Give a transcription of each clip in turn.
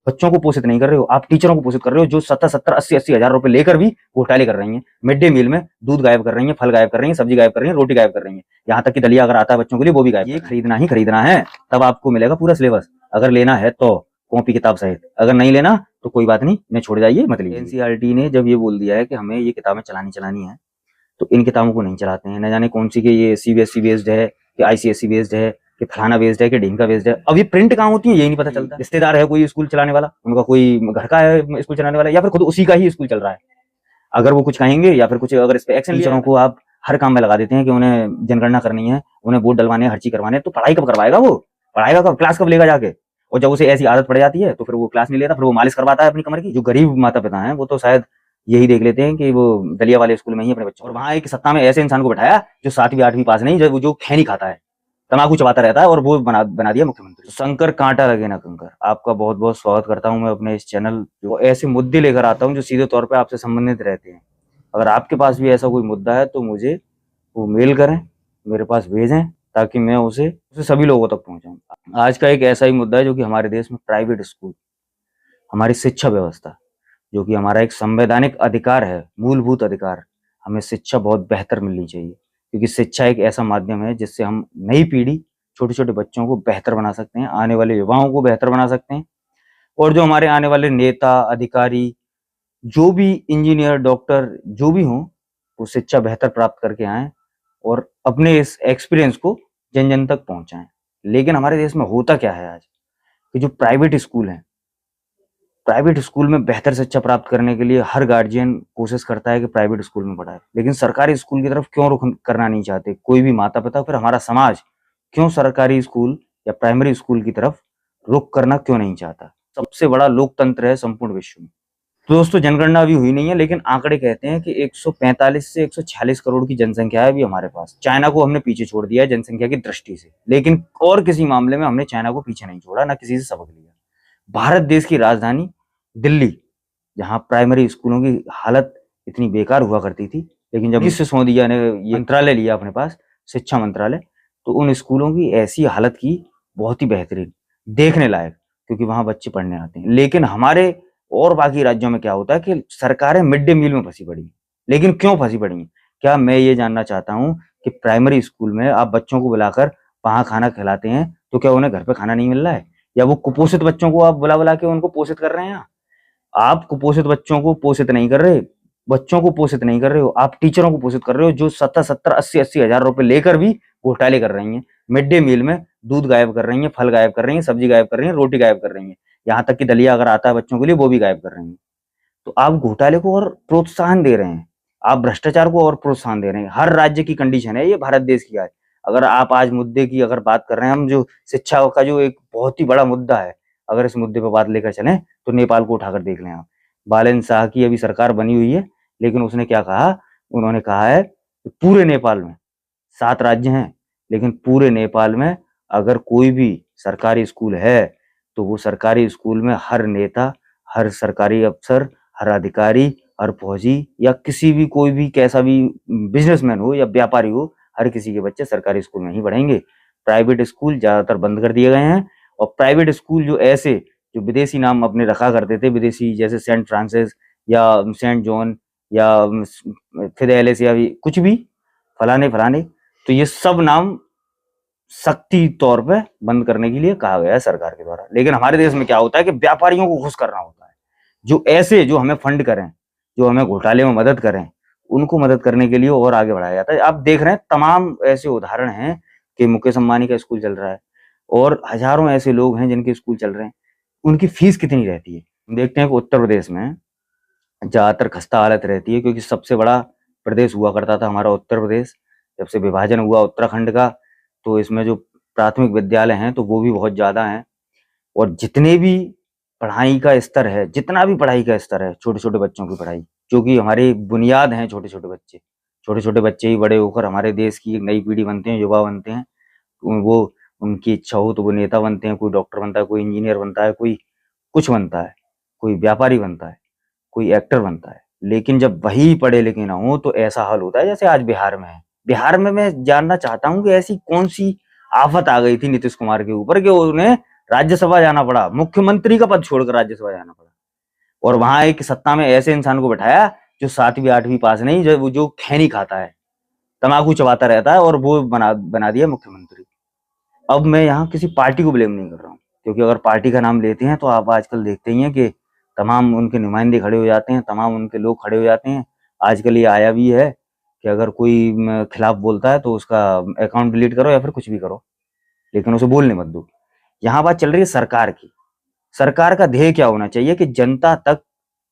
बच्चों को पोषित नहीं कर रहे हो, आप टीचरों को पोषित कर रहे हो जो 70-70, 80-80 हजार रुपए लेकर भी घोटाले कर रही हैं। मिड डे मील में दूध गायब कर रही हैं, फल गायब कर रही हैं, सब्जी गायब कर रही हैं, रोटी गायब कर रही हैं, यहाँ तक कि दलिया अगर आता है बच्चों के लिए वो भी गायब। ये खरीदना ही खरीदना है, तब आपको मिलेगा पूरा सिलेबस। अगर लेना है तो कॉपी किताब सहित, अगर नहीं लेना तो कोई बात नहीं, इन्हें छोड़ जाइए, मत लीजिए। एनसीईआरटी ने जब ये बोल दिया है कि हमें ये किताबें चलानी है, तो इन किताबों को नहीं चलाते हैं। न जाने कौन सी के ये सीबीएसई बेस्ड है कि आईसीएसई बेस्ड है कि फलाना बेस्ड है कि ढींका बेस्ड है। अब ये प्रिंट कहाँ होती है यही नहीं पता चलता। रिश्तेदार है कोई स्कूल चलाने वाला, उनका कोई घर का है स्कूल चलाने वाला, या फिर खुद उसी का ही स्कूल चल रहा है। अगर वो कुछ कहेंगे या फिर कुछ अगर इस पे एक्शन, टीचरों को आप हर काम में लगा देते हैं कि उन्हें जनगणना करनी है, उन्हें वोट डलवाने, हर चीज करवाने, तो पढ़ाई कब करवाएगा वो? पढ़ाएगा कब? क्लास कब लेगा जाके? और जब उसे ऐसी आदत पड़ जाती है तो फिर वो क्लास नहीं लेता, फिर वो मालिश करवाता है अपनी कमर की। जो गरीब माता पिता हैं वो तो शायद यही देख लेते हैं कि वो दलिया वाले स्कूल में ही अपने बच्चों, और वहां एक सत्ता में ऐसे इंसान को बैठाया जो 7वीं 8वीं पास नहीं, जो खैनी खाता है, तम्बाकू चबाता रहता है, और वो बना दिया मुख्यमंत्री। तो शंकर कांटा लगे ना कंकर। आपका बहुत बहुत स्वागत करता हूं मैं अपने इस चैनल। जो ऐसे मुद्दे लेकर आता हूं जो सीधे तौर पे आपसे संबंधित रहते हैं। अगर आपके पास भी ऐसा कोई मुद्दा है तो मुझे वो मेल करें, मेरे पास भेजें, ताकि मैं उसे सभी लोगों तक पहुंचाऊं। आज का एक ऐसा ही मुद्दा है जो कि हमारे देश में प्राइवेट स्कूल, हमारी शिक्षा व्यवस्था, जो कि हमारा एक संवैधानिक अधिकार है, मूलभूत अधिकार, हमें शिक्षा बहुत बेहतर मिलनी चाहिए। क्योंकि शिक्षा एक ऐसा माध्यम है जिससे हम नई पीढ़ी, छोटे छोटे बच्चों को बेहतर बना सकते हैं, आने वाले युवाओं को बेहतर बना सकते हैं। और जो हमारे आने वाले नेता, अधिकारी, जो भी इंजीनियर, डॉक्टर, जो भी हों, वो शिक्षा बेहतर प्राप्त करके आएं और अपने इस एक्सपीरियंस को जन जन तक पहुंचाएं। लेकिन हमारे देश में होता क्या है आज कि जो प्राइवेट स्कूल हैं, प्राइवेट स्कूल में बेहतर शिक्षा प्राप्त करने के लिए हर गार्जियन कोशिश करता है कि प्राइवेट स्कूल में पढ़ाए, लेकिन सरकारी स्कूल की तरफ क्यों रुख करना नहीं चाहते कोई भी माता पिता, फिर हमारा समाज क्यों सरकारी स्कूल या प्राइमरी स्कूल की तरफ रुख करना क्यों नहीं चाहता? सबसे बड़ा लोकतंत्र है संपूर्ण विश्व में। तो दोस्तों, जनगणना अभी हुई नहीं है, लेकिन आंकड़े कहते हैं कि 145 से 146 करोड़ की जनसंख्या है अभी हमारे पास। चाइना को हमने पीछे छोड़ दिया है जनसंख्या की दृष्टि से, लेकिन और किसी मामले में हमने चाइना को पीछे नहीं छोड़ा, ना किसी से सबक लिया। भारत देश की राजधानी दिल्ली, जहां प्राइमरी स्कूलों की हालत इतनी बेकार हुआ करती थी, लेकिन जब सिसोदिया ने ये मंत्रालय लिया अपने पास, शिक्षा मंत्रालय, तो उन स्कूलों की ऐसी हालत की, बहुत ही बेहतरीन, देखने लायक, क्योंकि वहां बच्चे पढ़ने आते हैं। लेकिन हमारे और बाकी राज्यों में क्या होता है कि सरकारें मिड डे मील में फंसी पड़ी हैं। लेकिन क्यों फंसी पड़ी हैं? क्या मैं ये जानना चाहता हूं कि प्राइमरी स्कूल में आप बच्चों को बुलाकर वहां खाना खिलाते हैं, तो क्या उन्हें घर पे खाना नहीं मिल रहा है? या वो कुपोषित बच्चों को आप बुला बुला के उनको पोषित कर रहे हैं? आप कुपोषित बच्चों को पोषित नहीं कर रहे, बच्चों को पोषित नहीं कर रहे हो, आप टीचरों को पोषित कर रहे हो जो 70-70, 80-80 हजार रुपए लेकर भी घोटाले कर रही हैं। मिड डे मील में दूध गायब कर रही हैं, फल गायब कर रही हैं, सब्जी गायब कर रही हैं, रोटी गायब कर रही हैं, यहाँ तक कि दलिया अगर आता है बच्चों के लिए वो भी गायब कर रही हैं। तो आप घोटाले को और प्रोत्साहन दे रहे हैं, आप भ्रष्टाचार को और प्रोत्साहन दे रहे हैं। हर राज्य की कंडीशन है ये, भारत देश की आज। अगर आप आज मुद्दे की अगर बात कर रहे हैं, हम जो शिक्षा का जो एक बहुत ही बड़ा मुद्दा है, अगर इस मुद्दे पर बात लेकर चलें तो नेपाल को उठाकर देख लें आप। बालन शाह की अभी सरकार बनी हुई है, लेकिन उसने क्या कहा? उन्होंने कहा है कि पूरे नेपाल में 7 राज्य हैं, लेकिन पूरे नेपाल में अगर कोई भी सरकारी स्कूल है तो वो सरकारी स्कूल में हर नेता, हर सरकारी अफसर, हर अधिकारी, हर फौजी या किसी भी कोई भी कैसा भी बिजनेसमैन हो या व्यापारी हो, हर किसी के बच्चे सरकारी स्कूल में ही पढ़ेंगे। प्राइवेट स्कूल ज्यादातर बंद कर दिए गए हैं, और प्राइवेट स्कूल जो ऐसे जो विदेशी नाम अपने रखा करते थे, विदेशी, जैसे सेंट फ्रांसिस या सेंट जॉन या फिदेलिस या कुछ भी फलाने फलाने, तो ये सब नाम सख्ती तौर पे बंद करने के लिए कहा गया है सरकार के द्वारा। लेकिन हमारे देश में क्या होता है कि व्यापारियों को घुस करना होता है, जो ऐसे जो हमें फंड करें, जो हमें घोटाले में मदद करें, उनको मदद करने के लिए और आगे बढ़ाया जाता है। आप देख रहे हैं तमाम ऐसे उदाहरण हैं कि मुकेश अंबानी का स्कूल चल रहा है और हजारों ऐसे लोग हैं जिनके स्कूल चल रहे हैं। उनकी फीस कितनी रहती है? देखते हैं कि उत्तर प्रदेश में ज्यादातर खस्ता हालत रहती है, क्योंकि सबसे बड़ा प्रदेश हुआ करता था हमारा उत्तर प्रदेश। जब से विभाजन हुआ उत्तराखंड का, तो इसमें जो प्राथमिक विद्यालय हैं तो वो भी बहुत ज्यादा हैं, और जितने भी पढ़ाई का स्तर है, जितना भी पढ़ाई का स्तर है, छोटे छोटे बच्चों की पढ़ाई, जो कि हमारी बुनियाद हैं, छोटे छोटे बच्चे ही बड़े होकर हमारे देश की एक नई पीढ़ी बनते हैं, युवा बनते हैं। वो उनकी इच्छा हो तो वो नेता बनते हैं, कोई डॉक्टर बनता है, कोई इंजीनियर बनता है, कोई कुछ बनता है, कोई व्यापारी बनता है, कोई एक्टर बनता है। लेकिन जब वही पढ़े लिखे ना हो तो ऐसा हाल होता है जैसे आज बिहार में है। बिहार में मैं जानना चाहता हूं कि ऐसी कौन सी आफत आ गई थी नीतीश कुमार के ऊपर कि उन्हें राज्यसभा जाना पड़ा, मुख्यमंत्री का पद छोड़कर राज्यसभा जाना पड़ा। और वहां एक सत्ता में ऐसे इंसान को बैठाया जो 7वीं 8वीं पास नहीं, जो खैनी खाता है, तम्बाकू चबाता रहता है, और वो बना दिया मुख्यमंत्री। अब मैं यहाँ किसी पार्टी को ब्लेम नहीं कर रहा हूँ, क्योंकि अगर पार्टी का नाम लेते हैं तो आप आजकल देखते ही हैं कि तमाम उनके नुमाइंदे खड़े हो जाते हैं, तमाम उनके लोग खड़े हो जाते हैं। आजकल ये आया भी है कि अगर कोई खिलाफ बोलता है तो उसका अकाउंट डिलीट करो या फिर कुछ भी करो, लेकिन उसे बोलने मत दो। यहाँ बात चल रही है सरकार की। सरकार का ध्येय क्या होना चाहिए कि जनता तक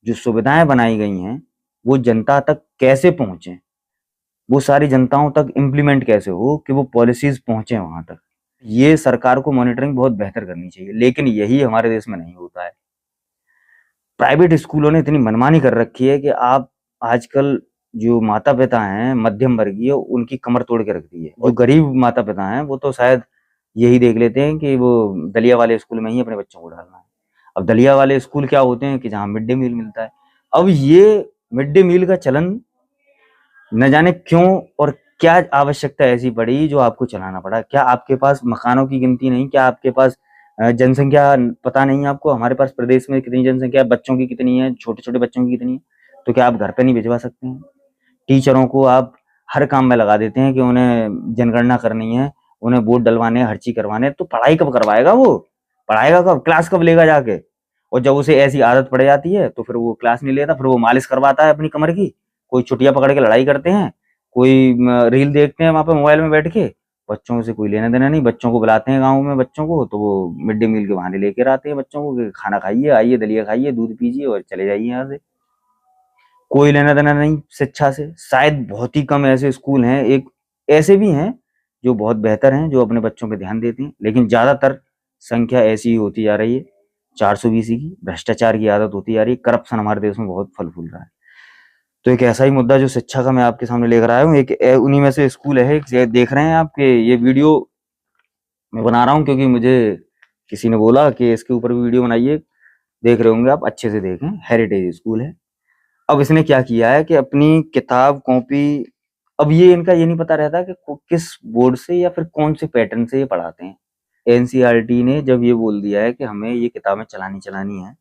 जो सुविधाएं बनाई गई हैं वो जनता तक कैसे पहुंचे, वो सारी जनताओं तक इम्प्लीमेंट कैसे हो कि वो पॉलिसीज पहुंचे वहां तक। ये सरकार को मॉनिटरिंग बहुत बेहतर करनी चाहिए, लेकिन यही हमारे देश में नहीं होता है। प्राइवेट स्कूलों ने इतनी मनमानी कर रखी है कि आप आजकल जो माता पिता हैं मध्यम वर्गीय, उनकी कमर तोड़ के रख दी है। और गरीब माता पिता हैं वो तो शायद यही देख लेते हैं कि वो दलिया वाले स्कूल में ही अपने बच्चों को डालना है। अब दलिया वाले स्कूल क्या होते हैं कि जहाँ मिड डे मील मिलता है। अब ये मिड डे मील का चलन न जाने क्यों और क्या आवश्यकता ऐसी पड़ी जो आपको चलाना पड़ा। क्या आपके पास मकानों की गिनती नहीं, क्या आपके पास जनसंख्या पता नहीं आपको, हमारे पास प्रदेश में कितनी जनसंख्या है, बच्चों की कितनी है, छोटे छोटे बच्चों की कितनी है, तो क्या आप घर पे नहीं भिजवा सकते हैं? टीचरों को आप हर काम में लगा देते हैं कि उन्हें जनगणना करनी है, उन्हें वोट डलवाने, हर चीज करवाने, तो पढ़ाई कब करवाएगा वो? पढ़ाएगा कब? क्लास कब लेगा जाके? और जब उसे ऐसी आदत पड़ जाती है तो फिर वो क्लास नहीं लेता, फिर वो मालिश करवाता है अपनी कमर की। कोई चुटिया पकड़ के लड़ाई करते हैं, कोई रील देखते हैं वहां पे मोबाइल में बैठ के। बच्चों से कोई लेना देना नहीं। बच्चों को बुलाते हैं गाँव में बच्चों को, तो वो मिड डे मील के बहाने लेकर आते हैं बच्चों को कि खाना खाइए, आइए दलिया खाइए, दूध पीजिए और चले जाइए यहाँ से। कोई लेना देना नहीं शिक्षा से। शायद बहुत ही कम ऐसे स्कूल हैं, एक ऐसे भी हैं जो बहुत बेहतर हैं, जो अपने बच्चों पे ध्यान देते हैं, लेकिन ज्यादातर संख्या ऐसी ही होती जा रही है 420 की। भ्रष्टाचार की आदत होती जा रही है, करप्शन हमारे देश में बहुत फल फूल रहा है। तो एक ऐसा ही मुद्दा जो शिक्षा का मैं आपके सामने लेकर आया हूँ, एक उन्हीं में से स्कूल है। एक देख रहे हैं आपके ये वीडियो मैं बना रहा हूँ क्योंकि मुझे किसी ने बोला कि इसके ऊपर भी वीडियो बनाइए, देख रहे होंगे आप, अच्छे से देखें। हेरिटेज स्कूल है। अब इसने क्या किया है कि अपनी किताब कॉपी, अब ये इनका ये नहीं पता रहता कि किस बोर्ड से या फिर कौन से पैटर्न से ये पढ़ाते हैं। एनसीईआरटी ने जब ये बोल दिया है कि हमें ये किताबें चलानी है,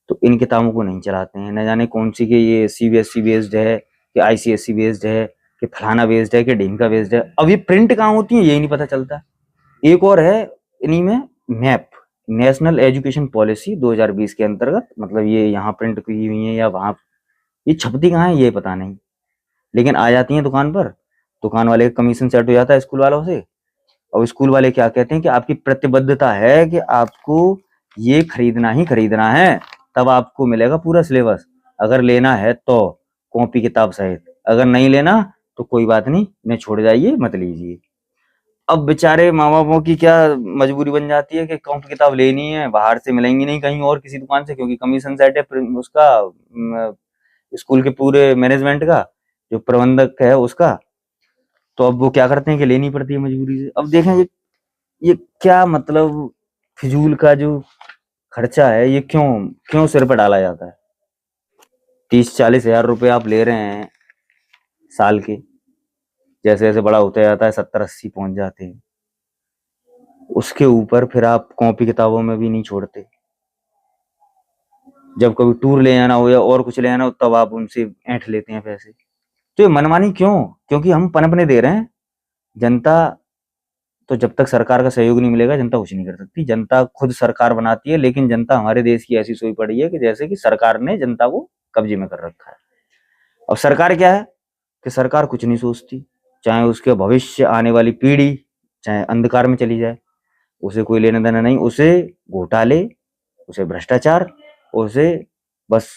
तो इन किताबों को नहीं चलाते हैं। न जाने कौन सी के ये सीबीएसई बेस्ड है कि आईसीएसई बेस्ड है कि फलाना बेस्ड है कि ढीमका बेस्ड है। अब ये प्रिंट कहाँ होती है यही नहीं पता चलता। एक और है इन्हीं में मैप, नेशनल एजुकेशन पॉलिसी 2020 के अंतर्गत, मतलब ये यहाँ प्रिंट की हुई है या वहां ये छपती कहाँ है ये पता नहीं, लेकिन आ जाती है दुकान पर। दुकान वाले का कमीशन सेट हो जाता है स्कूल वालों से। और स्कूल वाले क्या कहते हैं कि आपकी प्रतिबद्धता है कि आपको ये खरीदना ही खरीदना है, तब आपको मिलेगा पूरा सिलेबस। अगर लेना है तो कॉपी किताब सहित, अगर नहीं लेना तो कोई बात नहीं, इन्हें छोड़ जाइए, मत लीजिए। अब बेचारे माँ बापों की क्या मजबूरी बन जाती है कि कॉपी किताब लेनी है, बाहर से मिलेंगी नहीं कहीं और किसी दुकान से, क्योंकि कमीशन सेट है उसका, स्कूल के पूरे मैनेजमेंट का, जो प्रबंधक है उसका। तो अब वो क्या करते हैं कि लेनी पड़ती है मजबूरी से। अब देखें ये क्या मतलब फिजूल का जो खर्चा है ये क्यों क्यों सिर पर डाला जाता है। 30-40 हजार रुपए आप ले रहे हैं साल के, जैसे जैसे बड़ा होता जाता है 70-80 पहुंच जाते हैं। उसके ऊपर फिर आप कॉपी किताबों में भी नहीं छोड़ते। जब कभी टूर ले जाना हो या और कुछ ले जाना हो तब आप उनसे ऐंठ लेते हैं पैसे। तो ये मनमानी क्यों? क्योंकि हम पनपने दे रहे हैं। जनता तो जब तक सरकार का सहयोग नहीं मिलेगा जनता कुछ नहीं कर सकती। जनता खुद सरकार बनाती है, लेकिन जनता हमारे देश की ऐसी सोई पड़ी है कि जैसे कि सरकार ने जनता को कब्जे में कर रखा है। अब सरकार क्या है कि सरकार कुछ नहीं सोचती, चाहे उसके भविष्य आने वाली पीढ़ी चाहे अंधकार में चली जाए, उसे कोई लेना देना नहीं। उसे घोटाले, उसे भ्रष्टाचार, उसे बस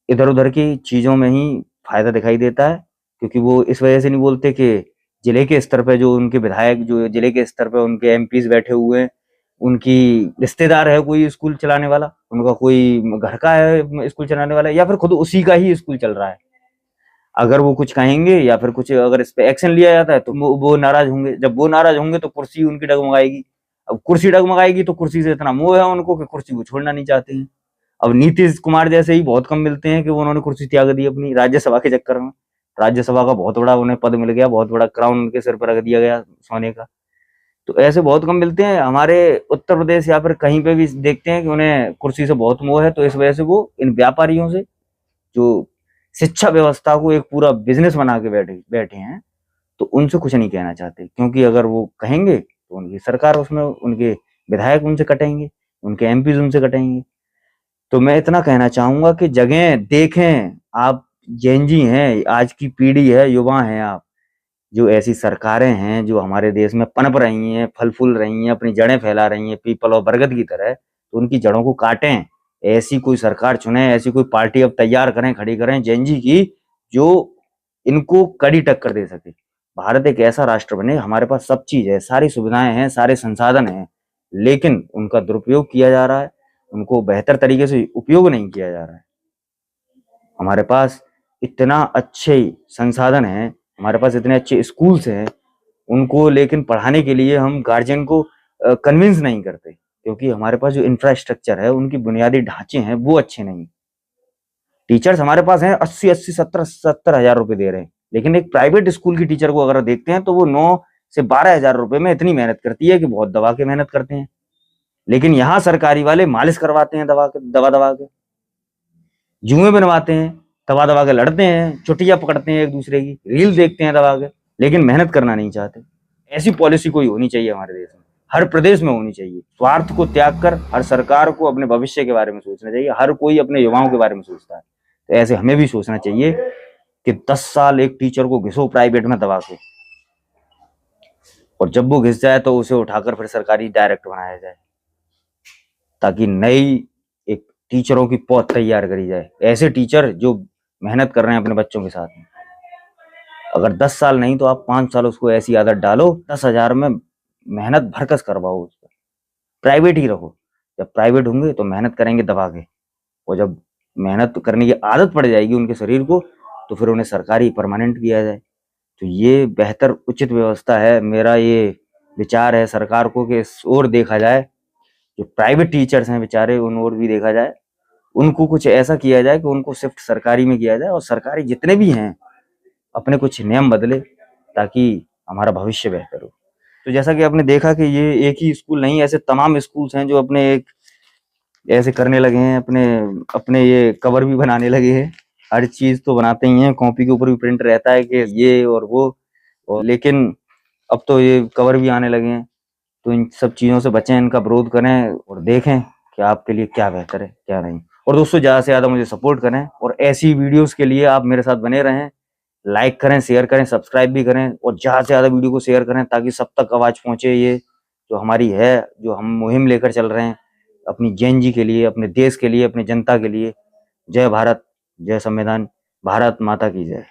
इधर उधर की चीजों में ही फायदा दिखाई देता है। क्योंकि वो इस वजह से नहीं बोलते कि जिले के स्तर पे जो उनके विधायक, जो जिले के स्तर पे उनके एमपीज बैठे हुए हैं, उनकी रिश्तेदार है कोई स्कूल चलाने वाला, उनका कोई घर का है स्कूल चलाने वाला, या फिर खुद उसी का ही स्कूल चल रहा है। अगर वो कुछ कहेंगे या फिर कुछ अगर इस पे एक्शन लिया जाता है तो वो नाराज होंगे। जब वो नाराज होंगे तो कुर्सी उनकी डगमगाएगी। अब कुर्सी डगमगाएगी तो कुर्सी से इतना मोह है उनको कि कुर्सी को छोड़ना नहीं चाहते हैं। अब नीतीश कुमार जैसे ही बहुत कम मिलते हैं कि वो उन्होंने कुर्सी त्याग दी अपनी राज्यसभा के चक्कर में। राज्यसभा का बहुत बड़ा उन्हें पद मिल गया, बहुत बड़ा क्राउन उनके सिर पर रख दिया गया सोने का। तो ऐसे बहुत कम मिलते हैं। हमारे उत्तर प्रदेश या फिर कहीं पे भी देखते हैं कि उन्हें कुर्सी से बहुत मोह है, तो इस वजह से वो इन व्यापारियों से, जो शिक्षा व्यवस्था को एक पूरा बिजनेस बना के बैठे बैठे हैं, तो उनसे कुछ नहीं कहना चाहते, क्योंकि अगर वो कहेंगे तो उनकी सरकार उसमें, उनके विधायक उनसे कटेंगे, उनके एमपी उनसे कटेंगे। तो मैं इतना कहना चाहूंगा कि जगह देखें, आप जेनजी हैं, आज की पीढ़ी है, युवा हैं आप, जो ऐसी सरकारें हैं जो हमारे देश में पनप रही हैं, फल फूल रही हैं, अपनी जड़ें फैला रही हैं पीपल और बरगद की तरह, तो उनकी जड़ों को काटें। ऐसी कोई सरकार चुने, ऐसी कोई पार्टी अब तैयार करें, खड़ी करें जेनजी की, जो इनको कड़ी टक्कर दे सके। भारत एक ऐसा राष्ट्र बने, हमारे पास सब चीज है, सारी सुविधाएं हैं, सारे संसाधन हैं, लेकिन उनका दुरुपयोग किया जा रहा है, उनको बेहतर तरीके से उपयोग नहीं किया जा रहा है। हमारे पास इतना अच्छे संसाधन है, हमारे पास इतने अच्छे स्कूल्स हैं, उनको लेकिन पढ़ाने के लिए हम गार्जियन को कन्विंस नहीं करते, क्योंकि हमारे पास जो इंफ्रास्ट्रक्चर है, उनकी बुनियादी ढांचे हैं, वो अच्छे नहीं। टीचर्स हमारे पास हैं 80-80, 70-70 हजार रुपए दे रहे हैं, लेकिन एक प्राइवेट स्कूल की टीचर को अगर देखते हैं तो वो 9 से 12 हजार रुपए में इतनी मेहनत करती है कि बहुत दबा के मेहनत करते हैं। लेकिन यहाँ सरकारी वाले मालिश करवाते हैं दबा दबा के, जुए बनवाते हैं, दबा दबा के लड़ते हैं, चुटिया पकड़ते हैं एक दूसरे की, रील देखते हैं दबा के, लेकिन मेहनत करना नहीं चाहते। ऐसी पॉलिसी कोई होनी चाहिए हमारे देश में, हर प्रदेश में होनी चाहिए। स्वार्थ को त्याग कर हर सरकार को अपने भविष्य के बारे में सोचना चाहिए। हर कोई अपने युवाओं के बारे में सोचता है, तो ऐसे हमें भी सोचना चाहिए कि 10 साल एक टीचर को घिसो प्राइवेट में दबा के, और जब वो घिस जाए तो उसे उठाकर फिर सरकारी डायरेक्ट बनाया जाए, ताकि नई एक टीचरों की पौध तैयार करी जाए। ऐसे टीचर जो मेहनत कर रहे हैं अपने बच्चों के साथ में, अगर 10 साल नहीं तो आप 5 साल उसको ऐसी आदत डालो, 10,000 में मेहनत भरकस करवाओ उस पर। प्राइवेट ही रहो, जब प्राइवेट होंगे तो मेहनत करेंगे दबा के, और जब मेहनत करने की आदत पड़ जाएगी उनके शरीर को, तो फिर उन्हें सरकारी परमानेंट किया जाए। तो ये बेहतर उचित व्यवस्था है। मेरा ये विचार है सरकार को कि इस ओर देखा जाए, जो प्राइवेट टीचर्स हैं बेचारे, उन ओर भी देखा जाए, उनको कुछ ऐसा किया जाए कि उनको शिफ्ट सरकारी में किया जाए, और सरकारी जितने भी हैं अपने कुछ नियम बदले, ताकि हमारा भविष्य बेहतर हो। तो जैसा कि आपने देखा कि ये एक ही स्कूल नहीं, ऐसे तमाम स्कूल्स हैं जो अपने एक ऐसे करने लगे हैं, अपने अपने ये कवर भी बनाने लगे हैं। हर चीज तो बनाते ही हैं, कॉपी के ऊपर भी प्रिंट रहता है कि ये और वो, और लेकिन अब तो ये कवर भी आने लगे हैं। तो इन सब चीजों से बचें, इनका विरोध करें और देखें कि आपके लिए क्या बेहतर है क्या नहीं। और दोस्तों ज्यादा से ज्यादा मुझे सपोर्ट करें, और ऐसी वीडियोस के लिए आप मेरे साथ बने रहें। लाइक करें, शेयर करें, सब्सक्राइब भी करें, और ज्यादा से ज्यादा वीडियो को शेयर करें, ताकि सब तक आवाज पहुंचे। ये जो हमारी है, जो हम मुहिम लेकर चल रहे हैं अपनी जेएनजी के लिए, अपने देश के लिए, अपनी जनता के लिए। जय भारत, जय संविधान, भारत माता की जय।